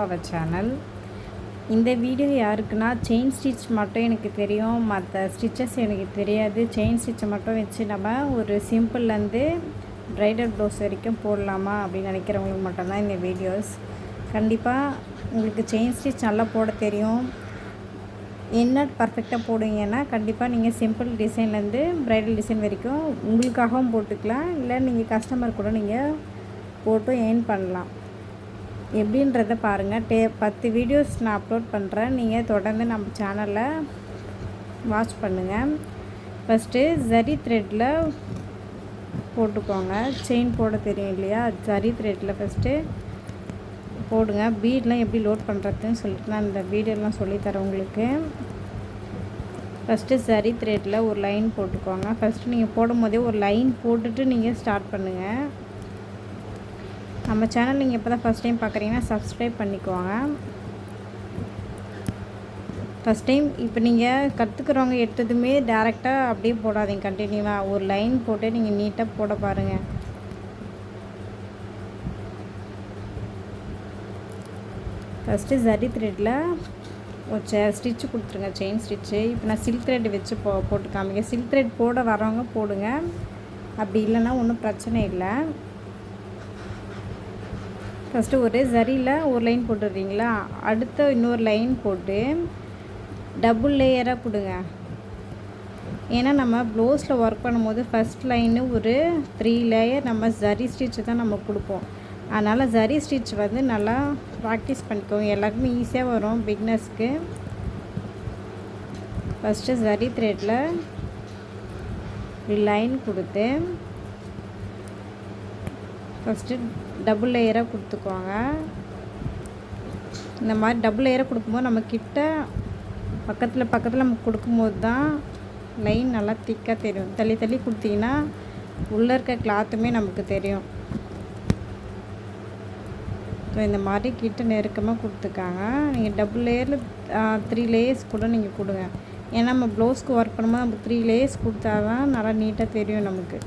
அவர் channel. இந்த video யாருக்குன்னா, chain stitch மட்டும் எனக்கு தெரியும், மற்ற ஸ்டிச்சஸ் எனக்கு தெரியாது, செயின் ஸ்டிச்சை மட்டும் வச்சு நம்ம ஒரு சிம்பிள்லேருந்து ப்ரைடல் ப்ளவுஸ் வரைக்கும் போடலாமா அப்படின்னு நினைக்கிறவங்களுக்கு மட்டும்தான் இந்த வீடியோஸ். கண்டிப்பாக உங்களுக்கு செயின் ஸ்டிச் நல்லா போட தெரியும், என்ன பர்ஃபெக்டாக போடுவீங்கன்னா கண்டிப்பாக நீங்கள் சிம்பிள் டிசைன்லேருந்து ப்ரைடல் டிசைன் வரைக்கும் உங்களுக்காகவும் போட்டுக்கலாம், இல்லை நீங்கள் கஸ்டமர் கூட நீங்கள் போட்டு ஏர்ன் பண்ணலாம். எப்படின்றத பாருங்கள். 10 வீடியோஸ் நான் அப்லோட் பண்ணுறேன், நீங்கள் தொடர்ந்து நம்ம சேனலில் வாட்ச் பண்ணுங்கள். ஃபஸ்ட்டு ஜரி த்ரெட்டில் போட்டுக்கோங்க. செயின் போட தெரியும் இல்லையா, ஜரி த்ரெட்டில் ஃபஸ்ட்டு போடுங்க. பீட்லாம் எப்படி லோட் பண்ணுறதுன்னு சொல்லிட்டு நான் இந்த வீடியோலாம் சொல்லித்தரேன் உங்களுக்கு. ஃபஸ்ட்டு ஜரி த்ரெட்டில் ஒரு லைன் போட்டுக்கோங்க. ஃபஸ்ட்டு நீங்கள் போடும் போதே ஒரு லைன் போட்டுட்டு நீங்கள் ஸ்டார்ட் பண்ணுங்கள். நம்ம சேனல் நீங்கள் இப்போ தான் ஃபஸ்ட் டைம் பார்க்குறீங்கன்னா சப்ஸ்கிரைப் பண்ணிக்கோங்க. ஃபஸ்ட் டைம் இப்போ நீங்கள் கற்றுக்குறவங்க எடுத்ததுமே டேரெக்டாக அப்படியே போடாதீங்க, கண்டினியூவாக ஒரு லைன் போட்டு நீங்கள் நீட்டாக போட பாருங்கள். ஃபஸ்ட்டு ஜரி த்ரெட்டில் ஒரு ஸ்டிச்சு கொடுத்துருங்க, செயின் ஸ்டிச்சு. இப்போ நான் சில்க் த்ரெட் வச்சு போட்டு காமிங்க. சில்க் த்ரெட் போட வரவங்க போடுங்க, அப்படி இல்லைன்னா ஒன்றும் பிரச்சனை இல்லை. ஃபஸ்ட்டு ஒரு ஜரியில் ஒரு லைன் போட்டுடுறீங்களா, அடுத்த இன்னொரு லைன் போட்டு டபுள் லேயராக கொடுங்க. ஏன்னா நம்ம ப்ளவுஸில் ஒர்க் பண்ணும்போது ஃபஸ்ட் லைனு ஒரு 3 லேயர் நம்ம ஜரி ஸ்டிச்சு தான் நம்ம கொடுப்போம். அதனால் ஜரி ஸ்டிச் வந்து நல்லா ப்ராக்டிஸ் பண்ணிக்கோங்க, எல்லாருக்குமே ஈஸியாக வரும் பிகினர்ஸ்க்கு. ஃபஸ்ட்டு ஜரி த்ரெட்டில் லைன் கொடுத்து ஃபஸ்ட்டு டபுள் லேயராக கொடுத்துக்கோங்க. இந்த மாதிரி டபுள் லேயராக கொடுக்கும்போது நம்ம கிட்ட பக்கத்தில் நம்ம கொடுக்கும்போது தான் லைன் நல்லா திக்காக தெரியும். தள்ளி தள்ளி கொடுத்தீங்கன்னா உள்ளே இருக்க கிளாத்துமே நமக்கு தெரியும். ஸோ இந்த மாதிரி கிட்ட நெருக்கமாக கொடுத்துக்காங்க. நீங்கள் டபுள் லேயரில் 3 லேயர்ஸ் கூட நீங்கள் கொடுங்க. ஏன்னா நம்ம ப்ளவுஸ்க்கு ஒர்க் பண்ணும்போது நம்ம 3 லேயர்ஸ் கொடுத்தா தான் நல்லா நீட்டாக தெரியும் நமக்கு.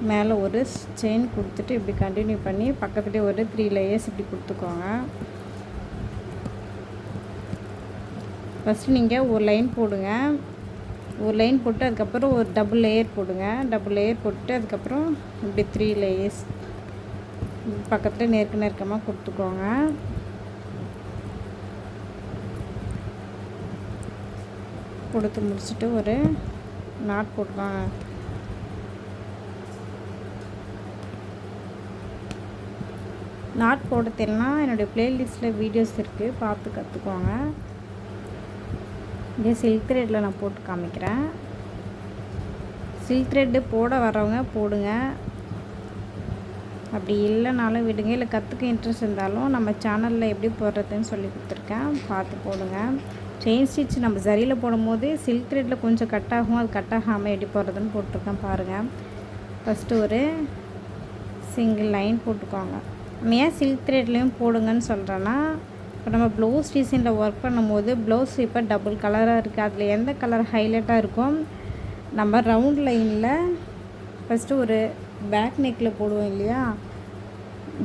மேலே ஒரு செயின் கொடுத்துட்டு இப்படி கண்டினியூ பண்ணி பக்கத்துலேயே ஒரு 3 லேயர்ஸ் இப்படி கொடுத்துக்கோங்க. ஃபஸ்ட்டு நீங்கள் ஒரு லைன் போடுங்க, ஒரு லைன் போட்டு அதுக்கப்புறம் ஒரு டபுள் லேயர் போடுங்க. டபுள் லேயர் போட்டு அதுக்கப்புறம் இப்படி 3 லேயர்ஸ் பக்கத்தில் நெருக்கமாக கொடுத்துக்கோங்க. கொடுத்து முடிச்சுட்டு ஒரு நாட் போட்டுக்கோங்க. நாட் போட தெரியலனா என்னுடைய ப்ளேலிஸ்ட்டில் வீடியோஸ் இருக்குது, பார்த்து கற்றுக்கோங்க. இதே சில்க் த்ரெட்டில் நான் போட்டு காமிக்கிறேன். சில்க் த்ரெட்டு போட வரவங்க போடுங்க, அப்படி இல்லைனாலும் விடுங்க. இல்லை கற்றுக்க இன்ட்ரெஸ்ட் இருந்தாலும் நம்ம சேனலில் எப்படி போடுறதுன்னு சொல்லி கொடுத்துருக்கேன், பார்த்து போடுங்க. செயின் ஸ்டிச் நம்ம ஜரியில் போடும்போது சில்க் த்ரெட்டில் கொஞ்சம் கட் ஆகும், அது கட் ஆகாமல் எப்படி போடுறதுன்னு போட்டிருக்கேன் பாருங்கள். ஃபஸ்ட்டு ஒரு சிங்கிள் லைன் போட்டுக்கோங்க. நம்ம ஏன் சில்க் த்ரெட்லேயும் போடுங்கன்னு சொல்கிறேன்னா, இப்போ நம்ம ப்ளவுஸ் டிசைனில் ஒர்க் பண்ணும்போது ப்ளவுஸ் இப்போ டபுள் கலராக இருக்குது, அதில் எந்த கலர் ஹைலைட்டாக இருக்கும், நம்ம ரவுண்ட் லைனில் ஃபஸ்ட்டு ஒரு பேக் நெக்கில் போடுவோம் இல்லையா,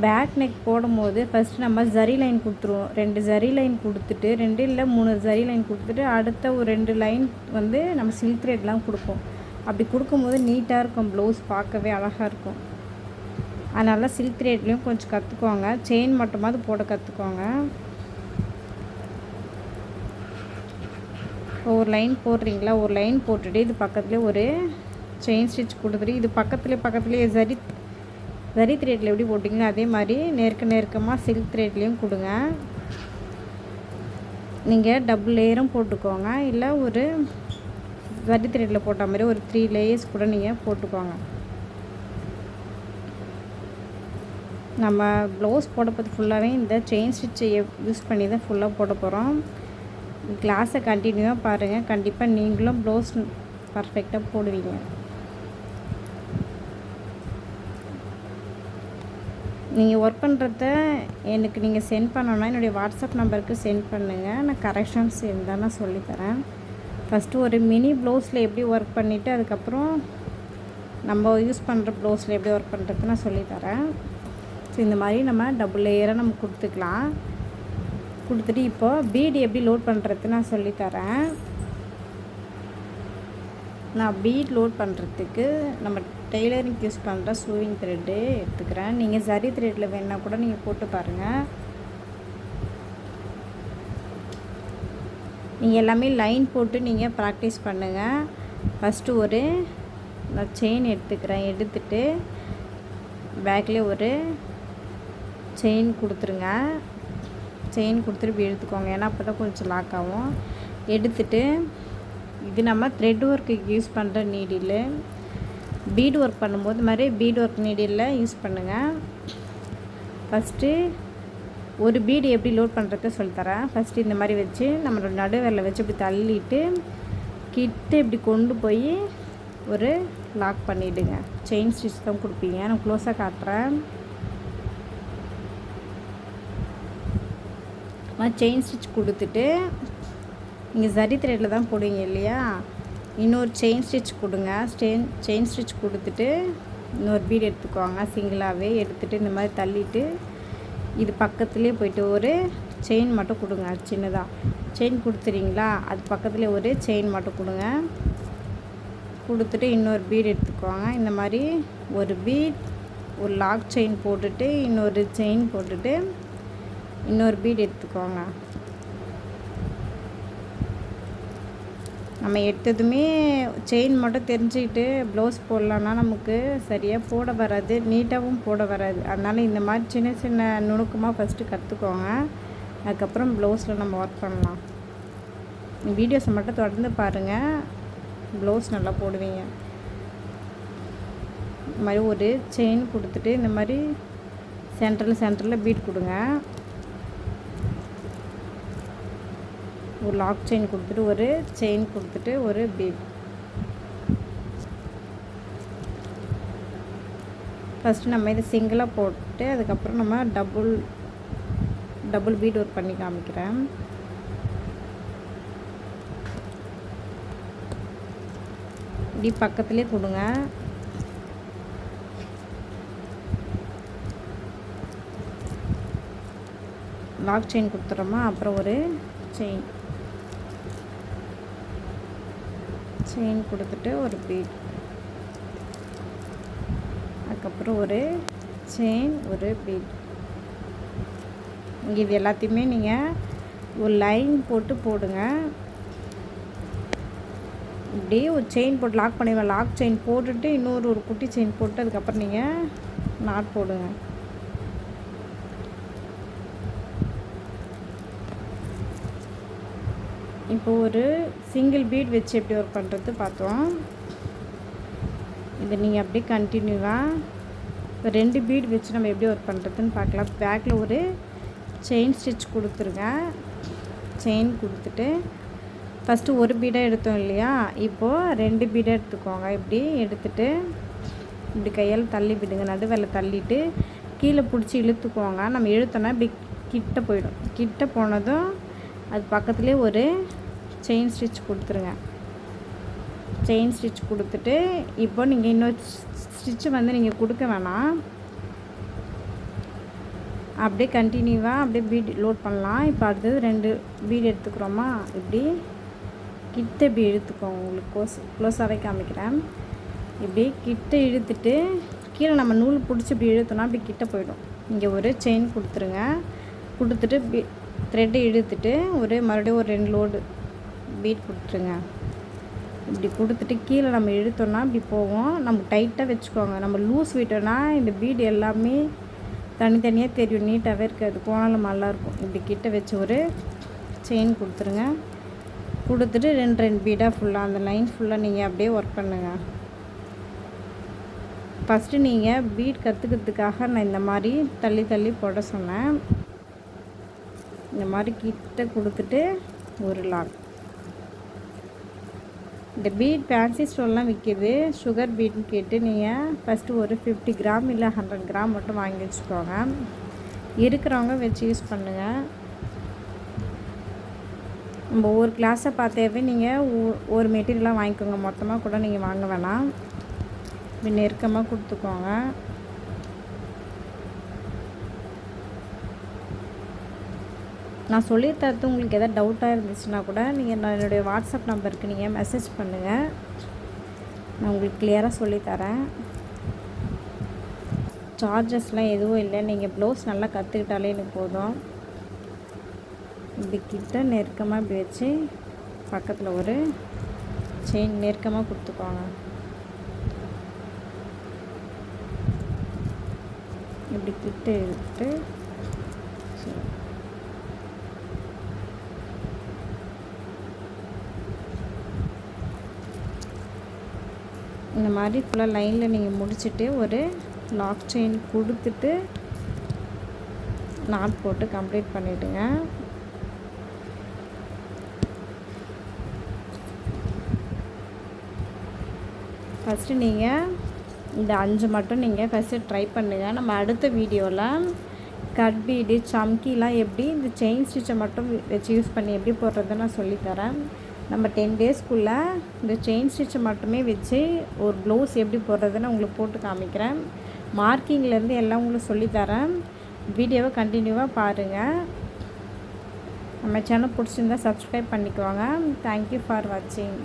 பேக் நெக் போடும்போது ஃபஸ்ட்டு நம்ம ஜரி லைன் கொடுத்துருவோம். 2 ஜரி லைன் கொடுத்துட்டு 2 இல்லை 3 ஜரி லைன் கொடுத்துட்டு அடுத்த ஒரு 2 லைன் வந்து நம்ம சில்க் த்ரெட்லாம் கொடுப்போம். அப்படி கொடுக்கும்போது நீட்டாக இருக்கும், ப்ளவுஸ் பார்க்கவே அழகாக இருக்கும். அதனால் சில்க் த்ரெட்லேயும் கொஞ்சம் கற்றுக்கோங்க, செயின் மட்டுமாவது போட கற்றுக்கோங்க. ஒரு லைன் போடுறீங்களா, ஒரு லைன் போட்டுட்டு இது பக்கத்துலேயே ஒரு செயின் ஸ்டிச் கொடுத்துட்டு இது பக்கத்துலேயே ஜரி த்ரெட்டில் எப்படி போட்டிங்களோ அதே மாதிரி நெருக்கமாக சில்க் த்ரெட்லேயும் கொடுங்க. நீங்கள் டபுள் லேயரும் போட்டுக்கோங்க, இல்லை ஒரு ஜரி த்ரெட்டில் போட்ட மாதிரி ஒரு 3 லேயர்ஸ் கூட நீங்கள் போட்டுக்கோங்க. நம்ம ப்ளவுஸ் போட போது ஃபுல்லாகவே இந்த செயின் ஸ்டிச்சை யூஸ் பண்ணி தான் ஃபுல்லாக போட போகிறோம். கிளாஸை கண்டினியூவாக பாருங்கள், கண்டிப்பாக நீங்களும் ப்ளவுஸ் பர்ஃபெக்டாக போடுவீங்க. நீங்கள் ஒர்க் பண்ணுறத எனக்கு நீங்கள் சென்ட் பண்ணணுன்னா என்னுடைய வாட்ஸ்அப் நம்பருக்கு சென்ட் பண்ணுங்கள், நான் கரெக்ஷன்ஸ் இருந்தால் நான் சொல்லித்தரேன். ஃபஸ்ட்டு ஒரு மினி ப்ளவுஸில் எப்படி ஒர்க் பண்ணிவிட்டு அதுக்கப்புறம் நம்ம யூஸ் பண்ணுற ப்ளவுஸில் எப்படி ஒர்க் பண்ணுறது நான் சொல்லித்தரேன். இந்த மாதிரி நம்ம டபுள் லேயராக நம்ம கொடுத்துக்கலாம். கொடுத்துட்டு இப்போது பீடு எப்படி லோட் பண்ணுறது நான் சொல்லித்தரேன். நான் பீட் லோட் பண்ணுறதுக்கு நம்ம டெய்லரிங் யூஸ் பண்ணுற சூவிங் த்ரெட்டு எடுத்துக்கிறேன். நீங்கள் சரி த்ரெட்டில் வேணால் கூட நீங்கள் போட்டு பாருங்கள். நீங்கள் எல்லாமே லைன் போட்டு நீங்கள் ப்ராக்டிஸ் பண்ணுங்கள். ஃபஸ்ட்டு ஒரு நான் செயின் எடுத்துக்கிறேன். எடுத்துகிட்டு பேக்லேயே ஒரு செயின் கொடுத்துருங்க. செயின் கொடுத்துட்டு இப்படி எடுத்துக்கோங்க. ஏன்னா அப்போ தான் கொஞ்சம் லாக் ஆகும். எடுத்துகிட்டு இது நம்ம த்ரெட் ஒர்க்குக்கு யூஸ் பண்ணுற நீடில். பீட் ஒர்க் பண்ணும்போது இது மாதிரி பீட் ஒர்க் நீடில் யூஸ் பண்ணுங்கள். ஃபஸ்ட்டு ஒரு பீடு எப்படி லோட் பண்ணுறத சொல்லித்தரேன். ஃபஸ்ட்டு இந்த மாதிரி வச்சு நம்மளோட நடுவிரலை வச்சு இப்படி தள்ளிட்டு கிட்ட இப்படி கொண்டு போய் ஒரு லாக் பண்ணிவிடுங்க. செயின் ஸ்டிச் தான் கொடுப்பீங்க. நான் க்ளோஸாக காட்டுறேன். செயின் ஸ்டிச் கொடுத்துட்டு நீங்கள் சரி த்ரெட்டில் தான் போடுவீங்க இல்லையா, இன்னொரு செயின் ஸ்டிச் கொடுங்க. செயின் ஸ்டிச் கொடுத்துட்டு இன்னொரு பீடு எடுத்துக்குவாங்க. சிங்கிளாகவே எடுத்துகிட்டு இந்த மாதிரி தள்ளிட்டு இது பக்கத்துலேயே போய்ட்டு ஒரு செயின் மட்டும் கொடுங்க. சின்னதாக செயின் கொடுத்துறீங்களா, அது பக்கத்துலேயே ஒரு செயின் மட்டும் கொடுங்க. கொடுத்துட்டு இன்னொரு பீடு எடுத்துக்குவாங்க. இந்த மாதிரி ஒரு பீட் ஒரு லாக் செயின் போட்டுட்டு இன்னொரு செயின் போட்டுட்டு இன்னொரு பீடு எடுத்துக்குவாங்க. நம்ம எடுத்ததுமே செயின் மட்டும் தெரிஞ்சுக்கிட்டு ப்ளவுஸ் போடலான்னா நமக்கு சரியாக போட வராது, நீட்டாகவும் போட வராது. அதனால் இந்த மாதிரி சின்ன சின்ன நுணுக்கமாக ஃபஸ்ட்டு கற்றுக்கோங்க. அதுக்கப்புறம் ப்ளவுஸில் நம்ம ஒர்க் பண்ணலாம். வீடியோஸை மட்டும் தொடர்ந்து பாருங்கள், ப்ளவுஸ் நல்லா போடுவீங்க. இந்த மாதிரி ஒரு செயின் கொடுத்துட்டு இந்த மாதிரி சென்டரில் பீட் கொடுங்க. ஒரு லாக் செயின் கொடுத்துட்டு ஒரு செயின் கொடுத்துட்டு ஒரு பீட். ஃபஸ்ட்டு நம்ம இதை சிங்கிளாக போட்டு அதுக்கப்புறம் நம்ம டபுள் பீட் ஒர்க் பண்ணி காமிக்கிறேன். இப்படி பக்கத்துலேயே கொடுங்க. லாக் செயின் கொடுத்துறோமா, அப்புறம் ஒரு செயின் கொடுத்துட்டு ஒரு பீட், அதுக்கப்புறம் ஒரு செயின் ஒரு பீட். இங்கே இது எல்லாத்தையுமே நீங்கள் ஒரு லைன் போட்டு போடுங்க. இப்படியே ஒரு செயின் போட்டு லாக் பண்ணிடுவேன். லாக் செயின் போட்டுட்டு இன்னொரு குட்டி செயின் போட்டு அதுக்கப்புறம் நீங்கள் நாட் போடுங்க. இப்போ ஒரு சிங்கிள் பீட் வச்சு எப்படி ஒர்க் பண்ணுறது பார்த்தோம். இதை நீங்கள் அப்படியே கண்டினியூவாக 2 பீட் வச்சு நம்ம எப்படி ஒர்க் பண்ணுறதுன்னு பார்க்கலாம். பேக்கில் ஒரு செயின் ஸ்டிச் கொடுத்துருங்க. செயின் கொடுத்துட்டு ஃபஸ்ட்டு ஒரு பீடாக எடுத்தோம் இல்லையா, இப்போது 2 பீடாக எடுத்துக்கோங்க. இப்படி எடுத்துகிட்டு இப்படி கையால் தள்ளி விடுங்க. நடுவில் தள்ளிட்டு கீழே பிடிச்சி இழுத்துக்குவோங்க. நம்ம இழுத்தோன்னா இப்படி கிட்ட போயிடும். கிட்ட போனதும் அது பக்கத்துலேயே ஒரு செயின் ஸ்டிச் கொடுத்துருங்க. செயின் ஸ்டிச் கொடுத்துட்டு இப்போ நீங்கள் இன்னொரு ஸ்டிச்சு நீங்கள் கொடுக்க வேணாம், அப்படியே கண்டினியூவாக அப்படியே பீட் லோட் பண்ணலாம். இப்போ அடுத்தது 2 பீட் எடுத்துக்கிறோமா, இப்படி கிட்ட இப்படி இழுத்துக்கோங்க. உங்களுக்கு க்ளோஸாகவே காமிக்கிறேன். இப்படி கிட்ட இழுத்துட்டு கீழே நம்ம நூல் பிடிச்சி இப்படி இழுத்தோன்னா அப்படி கிட்ட போயிடும். இங்கே ஒரு செயின் கொடுத்துருங்க. கொடுத்துட்டு த்ரெட்டு இழுத்துட்டு மறுபடியும் ஒரு 2 லோடு பீட் கொடுத்துருங்க. இப்படி கொடுத்துட்டு கீழே நம்ம இழுத்தோன்னா இப்படி போவோம். நம்ம டைட்டாக வச்சுக்கோங்க. நம்ம லூஸ் விட்டோன்னா இந்த பீடு எல்லாமே தனித்தனியாக தெரியும், நீட்டாகவே இருக்காது, கோணலும் நல்லாயிருக்கும். இப்படி கிட்ட வச்சு ஒரு செயின் கொடுத்துருங்க. கொடுத்துட்டு 2 பீடாக ஃபுல்லாக அந்த லைன் ஃபுல்லாக நீங்கள் அப்படியே ஒர்க் பண்ணுங்கள். ஃபஸ்ட்டு நீங்கள் பீட் கற்றுக்கிறதுக்காக நான் இந்த மாதிரி தள்ளி போட சொன்னேன். இந்த மாதிரி கிட்ட கொடுத்துட்டு ஒரு லாக். இந்த பீட் ஃபேன்சி ஸ்டோர்லாம் விற்கிது, சுகர் பீட்னு கேட்டு நீங்கள் ஃபஸ்ட்டு ஒரு 50 கிராம் இல்லை 100 கிராம் மட்டும் வாங்கி வச்சுக்கோங்க. இருக்கிறவங்க வச்சு யூஸ் பண்ணுங்கள். நம்ம ஒவ்வொரு கிளாஸை பார்த்தேவே நீங்கள் ஒரு மெட்டீரியலாக வாங்கிக்கோங்க. மொத்தமாக கூட நீங்கள் வாங்க வேணாம். இப்படி நெருக்கமாக கொடுத்துக்கோங்க. நான் சொல்லித்தரது உங்களுக்கு எதாவது டவுட்டாக இருந்துச்சுன்னா கூட நீங்கள் என்னுடைய வாட்ஸ்அப் நம்பருக்கு நீங்கள் மெசேஜ் பண்ணுங்கள், நான் உங்களுக்கு கிளியராக சொல்லித்தரேன். சார்ஜஸ்லாம் எதுவும் இல்லை, நீங்கள் ப்ளவுஸ் நல்லா கற்றுக்கிட்டாலே எனக்கு போதும். இப்படி கிட்ட நெருக்கமாக இப்படி வச்சு பக்கத்தில் ஒரு செயின் நெருக்கமாக கொடுத்துக்கோங்க. இப்படி கிட்ட எடுத்துட்டு இந்த மாதிரி ஃபுல்லாக லைனில் நீங்கள் முடிச்சுட்டு ஒரு லாக் செயின் கொடுத்துட்டு நாட் போட்டு கம்ப்ளீட் பண்ணிவிடுங்க. ஃபஸ்ட்டு நீங்கள் இந்த 5 மட்டும் நீங்கள் ஃபஸ்ட்டு ட்ரை பண்ணுங்கள். நம்ம அடுத்த வீடியோவில் கட் பீடு சம்கிலாம் எப்படி இந்த செயின் ஸ்டிச்சை மட்டும் வச்சு யூஸ் பண்ணி எப்படி போடுறதுன்னு நான் சொல்லித்தரேன். நம்ம 10 டேஸ்க்குள்ளே இந்த செயின் ஸ்டிச்சை மட்டுமே வச்சு ஒரு ப்ளவுஸ் எப்படி போடுறதுன்னு உங்களுக்கு போட்டு காமிக்கிறேன். மார்க்கிங்லேருந்து எல்லாம் உங்களுக்கு சொல்லித்தரேன். வீடியோவை கண்டினியூவாக பாருங்கள். நம்ம சேனல் பிடிச்சிருந்தா சப்ஸ்கிரைப் பண்ணிக்குவாங்க. தேங்க்யூ ஃபார் வாட்சிங்.